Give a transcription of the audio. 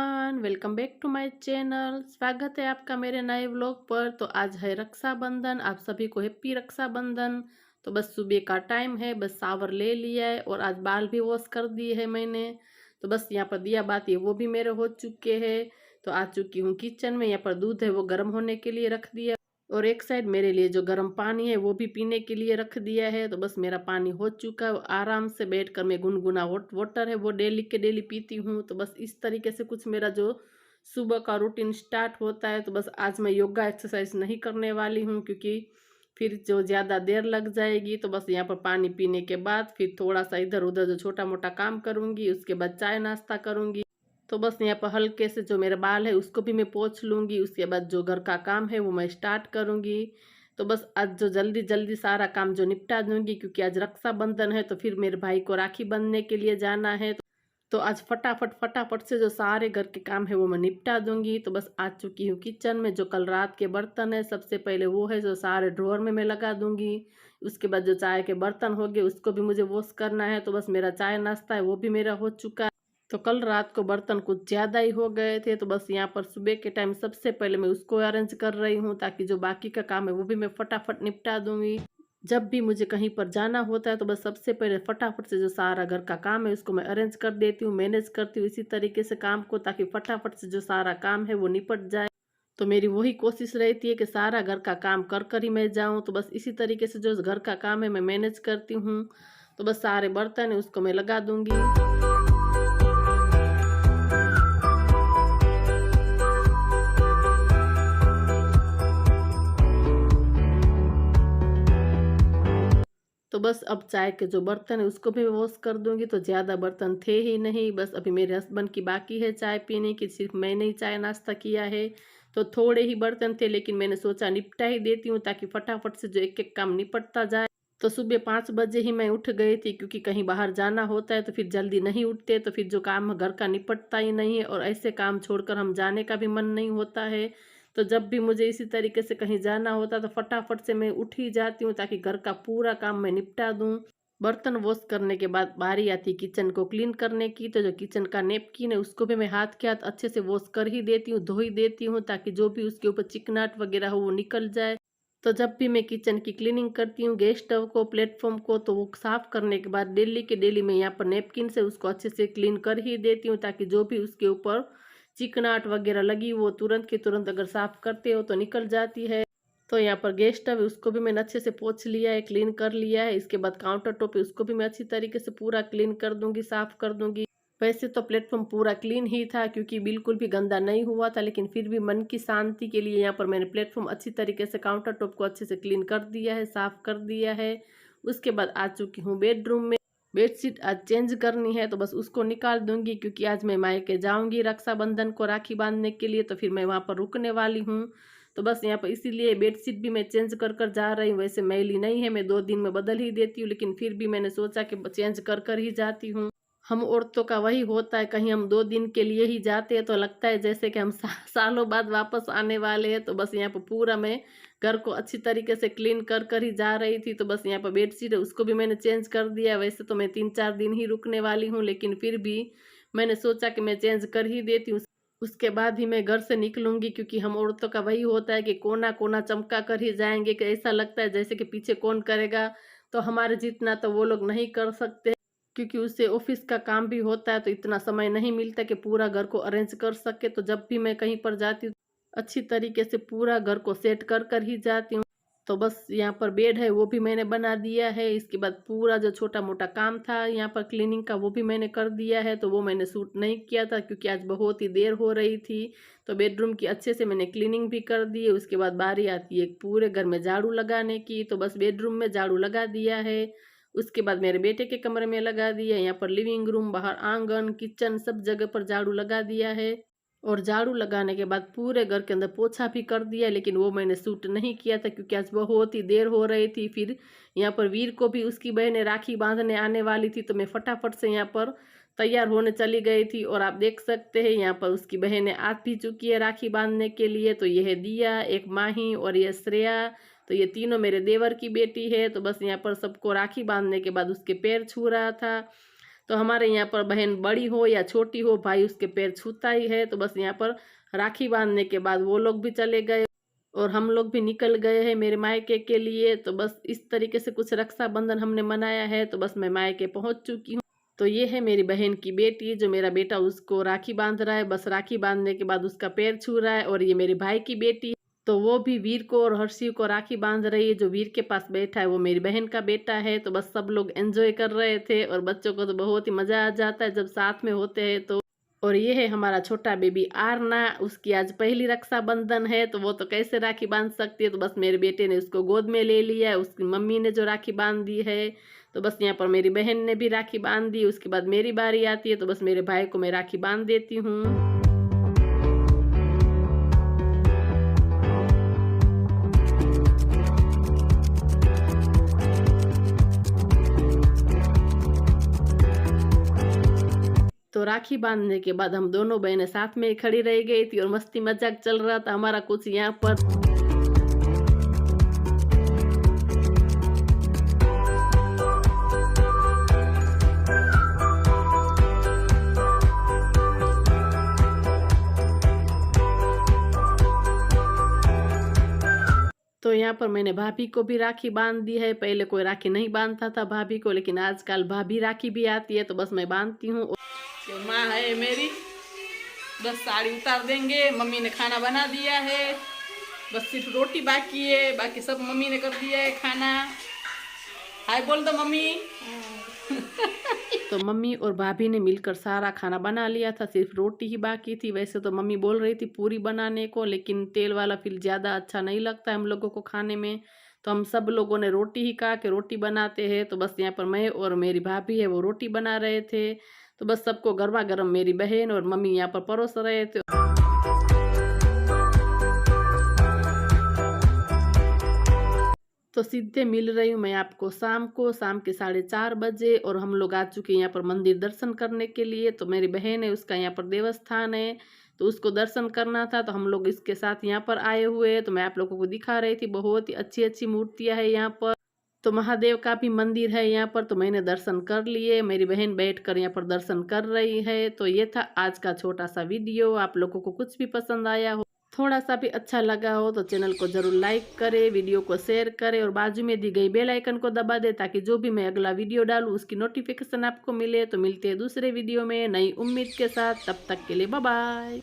Everyone, welcome back to my channel. स्वागत है आपका मेरे नए व्लॉग पर। तो आज है रक्षाबंधन, आप सभी को हैप्पी रक्षाबंधन। तो बस सुबह का टाइम है, बस शावर ले लिया है और आज बाल भी वॉश कर दिए है मैंने। तो बस यहाँ पर दिया बाती है वो भी मेरे हो चुके हैं। तो आ चुकी हूँ किचन में। यहाँ पर दूध है वो गर्म होने के लिए रख दिया और एक साइड मेरे लिए जो गर्म पानी है वो भी पीने के लिए रख दिया है। तो बस मेरा पानी हो चुका है। आराम से बैठकर मैं गुनगुना वाटर है वो डेली के डेली पीती हूँ। तो बस इस तरीके से कुछ मेरा जो सुबह का रूटीन स्टार्ट होता है। तो बस आज मैं योगा एक्सरसाइज नहीं करने वाली हूँ क्योंकि फिर जो ज़्यादा देर लग जाएगी। तो बस यहाँ पर पानी पीने के बाद फिर थोड़ा सा इधर उधर जो छोटा मोटा काम करूँगी, उसके बाद चाय नाश्ता करूँगी। तो बस यहाँ पर हल्के से जो मेरे बाल है उसको भी मैं पोंछ लूँगी। उसके बाद जो घर का काम है वो मैं स्टार्ट करूँगी। तो बस आज जो जल्दी जल्दी सारा काम जो निपटा दूँगी क्योंकि आज रक्षाबंधन है। तो फिर मेरे भाई को राखी बांधने के लिए जाना है। तो आज फटाफट फटाफट से जो सारे घर के काम है वो मैं निपटा दूंगी। तो बस आ चुकी हूँ किचन में। जो कल रात के बर्तन है सबसे पहले वो है जो सारे ड्रॉअर में मैं लगा दूंगी। उसके बाद जो चाय के बर्तन हो गए उसको भी मुझे वॉश करना है। तो बस मेरा चाय नाश्ता है वो भी मेरा हो चुका है। तो कल रात को बर्तन कुछ ज़्यादा ही हो गए थे। तो बस यहाँ पर सुबह के टाइम सबसे पहले मैं उसको अरेंज कर रही हूँ ताकि जो बाकी का काम है वो भी मैं फटाफट निपटा दूंगी। जब भी मुझे कहीं पर जाना होता है तो बस सबसे पहले फटाफट से जो सारा घर का काम है उसको मैं अरेंज कर देती हूँ, मैनेज करती हूँ इसी तरीके से काम को, ताकि फटाफट से जो सारा काम है वो निपट जाए। तो मेरी वही कोशिश रहती है कि सारा घर का काम कर कर ही मैं जाऊँ। तो बस इसी तरीके से जो घर का काम है मैं मैनेज करती हूँ। तो बस सारे बर्तन है उसको मैं लगा दूंगी। तो बस अब चाय के जो बर्तन है उसको भी वॉश कर दूंगी। तो ज़्यादा बर्तन थे ही नहीं, बस अभी मेरे हस्बैंड की बाकी है चाय पीने की, सिर्फ मैंने ही चाय नाश्ता किया है। तो थोड़े ही बर्तन थे लेकिन मैंने सोचा निपटा ही देती हूँ ताकि फटाफट से जो एक एक काम निपटता जाए। तो सुबह 5 बजे ही मैं उठ गई थी क्योंकि कहीं बाहर जाना होता है तो फिर जल्दी नहीं उठते तो फिर जो काम घर का निपटता ही नहीं है और ऐसे काम छोड़कर हम जाने का भी मन नहीं होता है। तो जब भी मुझे इसी तरीके से कहीं जाना होता तो फटाफट से मैं उठ ही जाती हूँ ताकि घर का पूरा काम मैं निपटा दूँ। बर्तन वॉश करने के बाद बारी आती किचन को क्लीन करने की। तो जो किचन का नेपकिन है उसको भी मैं हाथ के हाथ अच्छे से वॉश कर ही देती हूँ, धो ही देती हूँ ताकि जो भी उसके ऊपर चिकनाट वगैरह हो वो निकल जाए। तो जब भी मैं किचन की क्लीनिंग करती हूँ, गैस स्टव को, प्लेटफॉर्म को, तो वो साफ़ करने के बाद डेली के डेली मैं यहाँ पर नेपकिन से उसको अच्छे से क्लीन कर ही देती हूँ ताकि जो भी उसके ऊपर चिकनाट वगैरह लगी वो तुरंत के तुरंत अगर साफ़ करते हो तो निकल जाती है। तो यहाँ पर गैस स्टव है उसको भी मैंने अच्छे से पोंछ लिया है, क्लीन कर लिया है। इसके बाद काउंटर टॉप है उसको भी मैं अच्छी तरीके से पूरा क्लीन कर दूंगी, साफ़ कर दूंगी। वैसे तो प्लेटफॉर्म पूरा क्लीन ही था क्योंकि बिल्कुल भी गंदा नहीं हुआ था, लेकिन फिर भी मन की शांति के लिए यहाँ पर मैंने प्लेटफॉर्म अच्छी तरीके से काउंटर टॉप को अच्छे से क्लीन कर दिया है, साफ़ कर दिया है। उसके बाद आ चुकी हूँ बेडरूम में। बेडशीट आज चेंज करनी है तो बस उसको निकाल दूंगी क्योंकि आज मैं मायके जाऊंगी रक्षाबंधन को राखी बांधने के लिए। तो फिर मैं वहाँ पर रुकने वाली हूँ। तो बस यहाँ पर इसीलिए बेडशीट भी मैं चेंज कर कर जा रही हूँ। वैसे मैली नहीं है, मैं 2 दिन में बदल ही देती हूँ, लेकिन फिर भी मैंने सोचा कि चेंज कर कर ही जाती हूँ। हम औरतों का वही होता है, कहीं हम 2 दिन के लिए ही जाते हैं तो लगता है जैसे कि हम सालों बाद वापस आने वाले हैं। तो बस यहाँ पर पूरा मैं घर को अच्छी तरीके से क्लीन कर कर ही जा रही थी। तो बस यहाँ पर बेडशीट है उसको भी मैंने चेंज कर दिया। वैसे तो मैं 3-4 दिन ही रुकने वाली हूँ, लेकिन फिर भी मैंने सोचा कि मैं चेंज कर ही देती हूँ, उसके बाद ही मैं घर से निकलूंगी। क्योंकि हम औरतों का वही होता है कि कोना कोना चमका कर ही जाएंगे, कि ऐसा लगता है जैसे कि पीछे कौन करेगा। तो हमारे जितना तो वो लोग नहीं कर सकते क्योंकि उससे ऑफिस का काम भी होता है, तो इतना समय नहीं मिलता कि पूरा घर को अरेंज कर सके। तो जब भी मैं कहीं पर जाती हूँ अच्छी तरीके से पूरा घर को सेट कर कर ही जाती हूँ। तो बस यहाँ पर बेड है वो भी मैंने बना दिया है। इसके बाद पूरा जो छोटा मोटा काम था यहाँ पर क्लीनिंग का वो भी मैंने कर दिया है। तो वो मैंने शूट नहीं किया था क्योंकि आज बहुत ही देर हो रही थी। तो बेडरूम की अच्छे से मैंने क्लीनिंग भी कर दी है। उसके बाद बारी आती है पूरे घर में झाड़ू लगाने की। तो बस बेडरूम में झाड़ू लगा दिया है, उसके बाद मेरे बेटे के कमरे में लगा दिया, यहाँ पर लिविंग रूम, बाहर आंगन, किचन, सब जगह पर झाड़ू लगा दिया है। और झाड़ू लगाने के बाद पूरे घर के अंदर पोछा भी कर दिया, लेकिन वो मैंने शूट नहीं किया था क्योंकि आज बहुत ही देर हो रही थी। फिर यहाँ पर वीर को भी उसकी बहनें राखी बांधने आने वाली थी, तो मैं फटाफट से यहाँ पर तैयार होने चली गई थी। और आप देख सकते हैं यहाँ पर उसकी बहनें आ भी चुकी है राखी बांधने के लिए। तो यह दिया, एक माही और यह श्रेया, तो ये तीनों मेरे देवर की बेटी है। तो बस यहाँ पर सबको राखी बांधने के बाद उसके पैर छू रहा था। तो हमारे यहाँ पर बहन बड़ी हो या छोटी हो, भाई उसके पैर छूता ही है। तो बस यहाँ पर राखी बांधने के बाद वो लोग भी चले गए और हम लोग भी निकल गए हैं मेरे मायके के लिए। तो बस इस तरीके से कुछ रक्षाबंधन हमने मनाया है। तो बस मैं मायके पहुंच चुकी हूँ। तो ये है मेरी बहन की बेटी, जो मेरा बेटा उसको राखी बांध रहा है। बस राखी बांधने के बाद उसका पैर छू रहा है। और ये मेरे भाई की बेटी, तो वो भी वीर को और हर्षी को राखी बांध रही है। जो वीर के पास बैठा है वो मेरी बहन का बेटा है। तो बस सब लोग एंजॉय कर रहे थे और बच्चों को तो बहुत ही मज़ा आ जाता है जब साथ में होते हैं तो। और ये है हमारा छोटा बेबी आरना, उसकी आज पहली रक्षाबंधन है। तो वो तो कैसे राखी बांध सकती है, तो बस मेरे बेटे ने उसको गोद में ले लिया है। उसकी मम्मी ने जो राखी बांध दी है। तो बस यहाँ पर मेरी बहन ने भी राखी बांध दी। उसके बाद मेरी बारी आती है, तो बस मेरे भाई को मैं राखी बांध देती हूँ। तो राखी बांधने के बाद हम दोनों बहनें साथ में ही खड़ी रह गई थी और मस्ती मजाक चल रहा था हमारा कुछ यहाँ पर। तो यहाँ पर मैंने भाभी को भी राखी बांध दी है। पहले कोई राखी नहीं बांधता था भाभी को, लेकिन आजकल भाभी राखी भी आती है। तो बस मैं बांधती हूँ। माँ है मेरी, बस साड़ी उतार देंगे। मम्मी ने खाना बना दिया है, बस सिर्फ रोटी बाकी है, बाकी सब मम्मी ने कर दिया है खाना। हाय बोल दो मम्मी। तो मम्मी और भाभी ने मिलकर सारा खाना बना लिया था, सिर्फ रोटी ही बाकी थी। वैसे तो मम्मी बोल रही थी पूरी बनाने को, लेकिन तेल वाला फिर ज़्यादा अच्छा नहीं लगता है हम लोगों को खाने में। तो हम सब लोगों ने रोटी ही कहा कि रोटी बनाते हैं। तो बस यहाँ पर मैं और मेरी भाभी है वो रोटी बना रहे थे। तो बस सबको गरमा गरम मेरी बहन और मम्मी यहाँ पर परोस रहे थे। तो सीधे मिल रही हूँ मैं आपको शाम के 4:30 बजे। और हम लोग आ चुके हैं यहाँ पर मंदिर दर्शन करने के लिए। तो मेरी बहन है उसका यहाँ पर देवस्थान है, तो उसको दर्शन करना था। तो हम लोग इसके साथ यहाँ पर आए हुए हैं। तो मैं आप लोगों को दिखा रही थी, बहुत ही अच्छी अच्छी मूर्तियाँ है यहाँ पर। तो महादेव का भी मंदिर है यहाँ पर। तो मैंने दर्शन कर लिए, मेरी बहन बैठकर यहाँ पर दर्शन कर रही है। तो ये था आज का छोटा सा वीडियो। आप लोगों को कुछ भी पसंद आया हो, थोड़ा सा भी अच्छा लगा हो, तो चैनल को जरूर लाइक करें, वीडियो को शेयर करें और बाजू में दी गई बेल आइकन को दबा दें, ताकि जो भी मैं अगला वीडियो डालूं उसकी नोटिफिकेशन आपको मिले। तो मिलते हैं दूसरे वीडियो में नई उम्मीद के साथ, तब तक के लिए बाय बाय।